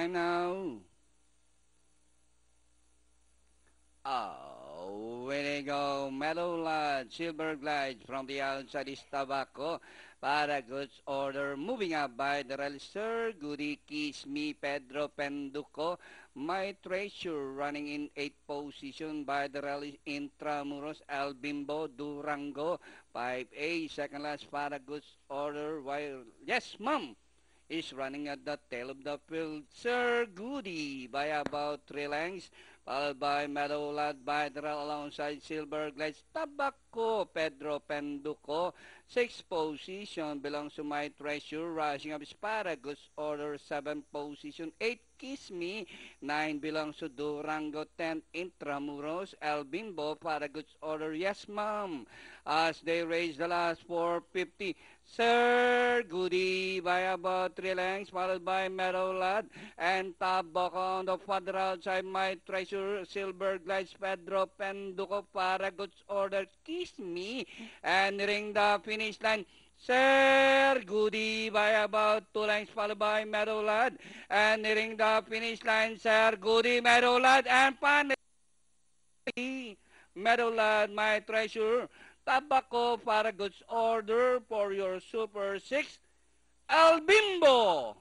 time now. Oh, way to go. Meadow Lodge, Silver Glide from the outside is Tabaco. Para goods order. Moving up by the rail, Sir Goody Kiss Me, Pedro Penduco. My treasure running in 8th position by the rail is Intramuros, El Bimbo, Durango. 5A, second last para goods order. While, yes, ma'am, is running at the tail of the field. Sir Goody by about 3 lengths, followed by Meadowlad by the rail alongside Silver Glides. Tabaco, Pedro Penduco. 6th position belongs to My Treasure. Rushing up is Paragus Order. 7th position, 8 Kiss Me. 9 belongs to Durango. 10 Intramuros. El Bimbo, Paragus Order. Yes, ma'am. As they raise the last 450. Sir Goody by about 3 lengths, followed by Meadowlad and Tabaco on the further outside. My Treasure, Silver Glides, Pedro Penduco, Paragus Order, Kiss Me, and nearing the finish line. Sir Goody by about 2 lengths, followed by Meadowlad, and nearing the finish line. Sir Goody, Meadowlad, and finally Meadowlad, My Treasure, Tabaco, para goods order for your Super 6, El Bimbo.